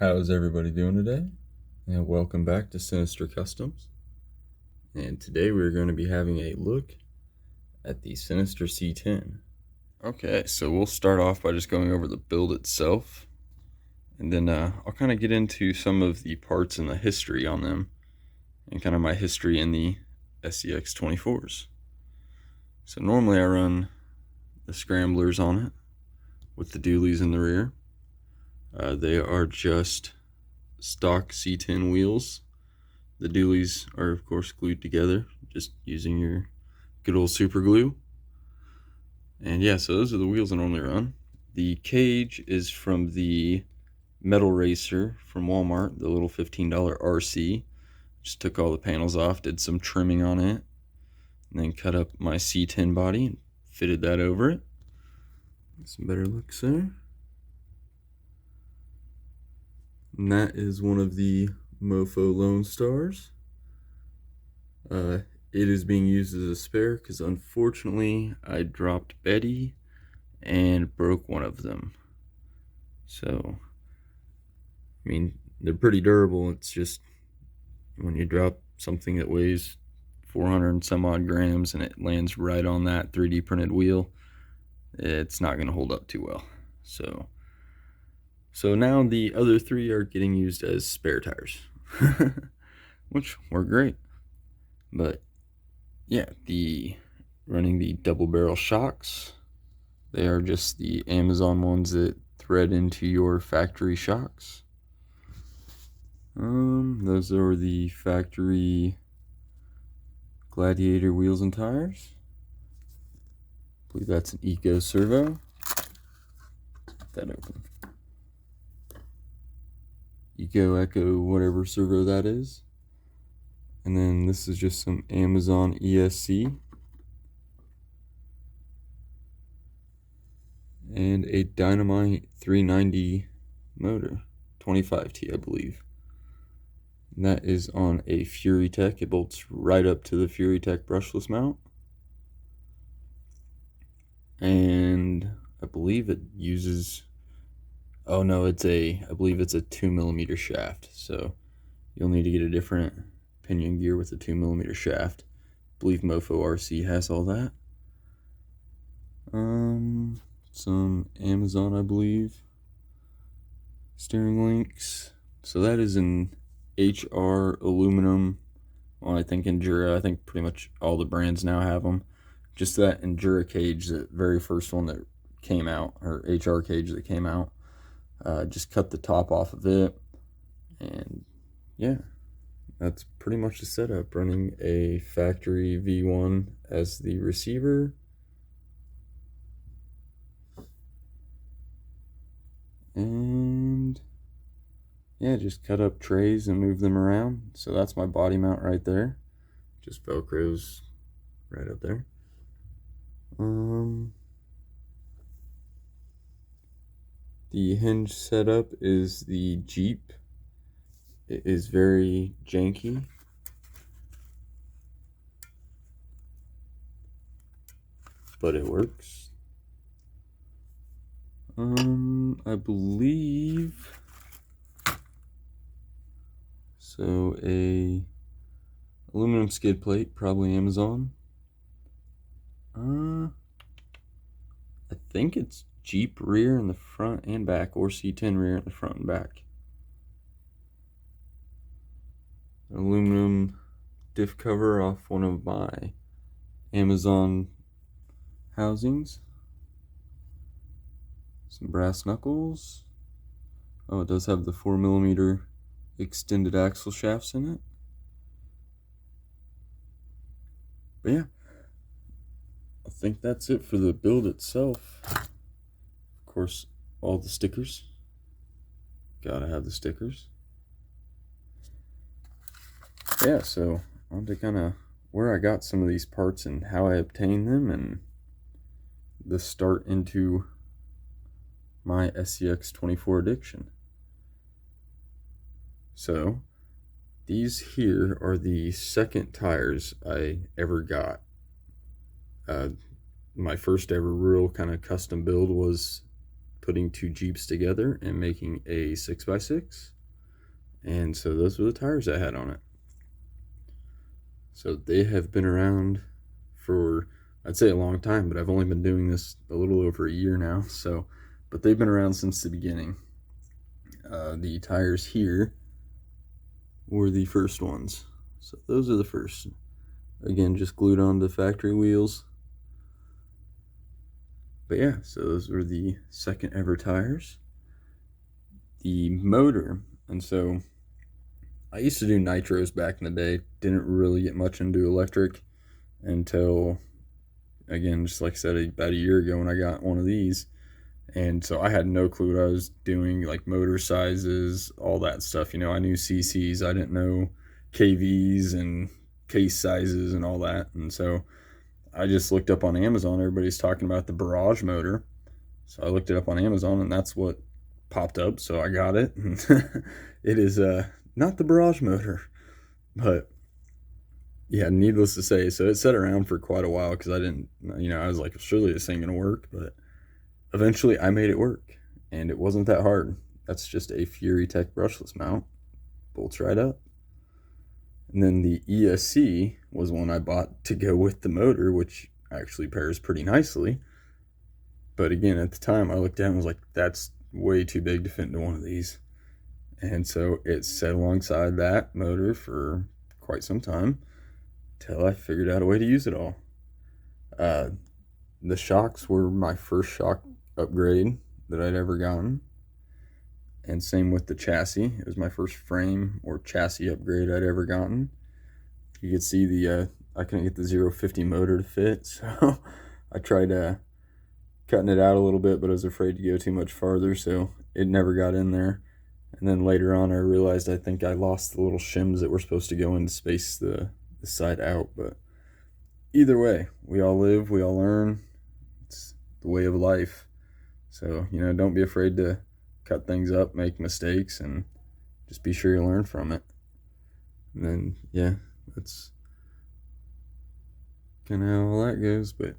How's everybody doing today? And welcome back to Sinister Customs. And today we're going to be having a look at the Sinister C10. Okay, so we'll start off by just going over the build itself. And then I'll kind of get into some of the parts and the history on them. And kind of my history in the SCX-24s. So normally I run the scramblers on it with the dualies in the rear. They are just stock C10 wheels. The dualies are of course glued together just using your good old super glue. And yeah, so those are the wheels I normally run. The cage is from the Metal Racer from Walmart, the little $15 RC. Just took all the panels off, did some trimming on it, and then cut up my C10 body and fitted that over it. Some better looks there. And that is one of the Mofo Lone Stars. It is being used as a spare because unfortunately I dropped Betty and broke one of them. So, I mean, they're pretty durable. It's just when you drop something that weighs 400 and some odd grams and it lands right on that 3D printed wheel, it's not going to hold up too well. So now the other three are getting used as spare tires, which work great. But yeah, running the double barrel shocks, they are just the Amazon ones that thread into your factory shocks. Those are the factory Gladiator wheels and tires. I believe that's an Eco Servo. Get that open. Eco, Echo, whatever servo that is. And then this is just some Amazon ESC. And a Dynamite 390 motor, 25T I believe. And that is on a Fury Tech. It bolts right up to the Fury Tech brushless mount. And I believe it uses, oh no, I believe it's a 2mm shaft. So you'll need to get a different pinion gear with a 2mm shaft. I believe Mofo RC has all that. Some Amazon, I believe, steering links. So that is an HR aluminum. Well, I think Endura. I think pretty much all the brands now have them. Just that Endura cage, the very first one that came out, or HR cage that came out. Just cut the top off of it, and yeah, that's pretty much the setup. Running a factory V1 as the receiver. And yeah, just cut up trays and move them around. So that's my body mount right there. Just Velcros right up there. The hinge setup is the Jeep. It is very janky. But it works. I believe so. A aluminum skid plate, probably Amazon. I think it's Jeep rear in the front and back, or C10 rear in the front and back. Aluminum diff cover off one of my Amazon housings. Some brass knuckles. Oh, it does have the 4mm extended axle shafts in it. But yeah, I think that's it for the build itself. Of course, all the stickers. Gotta have the stickers. Yeah, so on to kind of where I got some of these parts and how I obtained them, and the start into my SCX-24 addiction. So these here are the second tires I ever got. My first ever real kind of custom build was putting two Jeeps together and making a 6x6. And so those were the tires I had on it. So they have been around for, I'd say, a long time, but I've only been doing this a little over a year now. So, but they've been around since the beginning. The tires here were the first ones. So those are the first. Again, just glued on the factory wheels. But yeah, so those were the second ever tires. The motor, and so I used to do nitros back in the day. Didn't really get much into electric until, again, just like I said, about a year ago when I got one of these. And so I had no clue what I was doing, like motor sizes, all that stuff. You know, I knew CCs, I didn't know KVs and case sizes and all that. And so I just looked up on Amazon. Everybody's talking about the barrage motor. So I looked it up on Amazon, and that's what popped up. So I got it. It is not the barrage motor, but yeah, needless to say, so it sat around for quite a while because I didn't, you know, I was like, surely this ain't gonna work, but eventually I made it work, and it wasn't that hard. That's just a Fury Tech brushless mount, bolts right up. And then the ESC was one I bought to go with the motor, which actually pairs pretty nicely. But again, at the time I looked at it and was like, that's way too big to fit into one of these. And so it sat alongside that motor for quite some time till I figured out a way to use it all. The shocks were my first shock upgrade that I'd ever gotten. And same with the chassis. It was my first frame or chassis upgrade I'd ever gotten. You could see the, I couldn't get the 050 motor to fit, so I tried cutting it out a little bit, but I was afraid to go too much farther, so it never got in there. And then later on I realized I think I lost the little shims that were supposed to go in to space the side out. But either way, we all live, we all learn. It's the way of life. So, you know, don't be afraid to cut things up, make mistakes, and just be sure you learn from it. And then, yeah, that's kind of how all that goes. But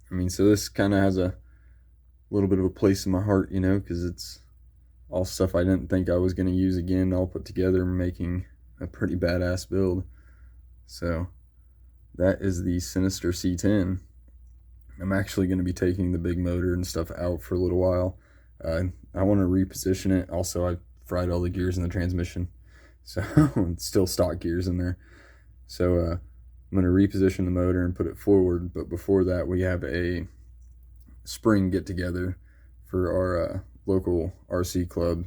I mean, so this kind of has a little bit of a place in my heart, you know, because it's all stuff I didn't think I was going to use again, all put together, making a pretty badass build. So that is the Sinister C10. I'm actually going to be taking the big motor and stuff out for a little while. I want to reposition it. Also, I fried all the gears in the transmission, so it's still stock gears in there. So I'm going to reposition the motor and put it forward. But before that, we have a spring get together for our local RC club,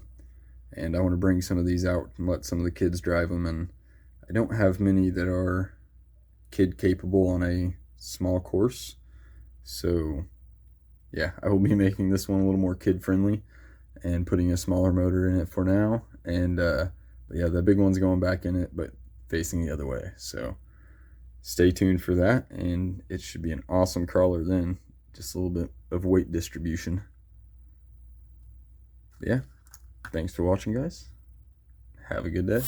and I want to bring some of these out and let some of the kids drive them. And I don't have many that are kid capable on a small course, so yeah, I will be making this one a little more kid friendly and putting a smaller motor in it for now. And but yeah, the big one's going back in it, but facing the other way. So stay tuned for that, and it should be an awesome crawler then. Just a little bit of weight distribution. But yeah, thanks for watching, guys. Have a good day.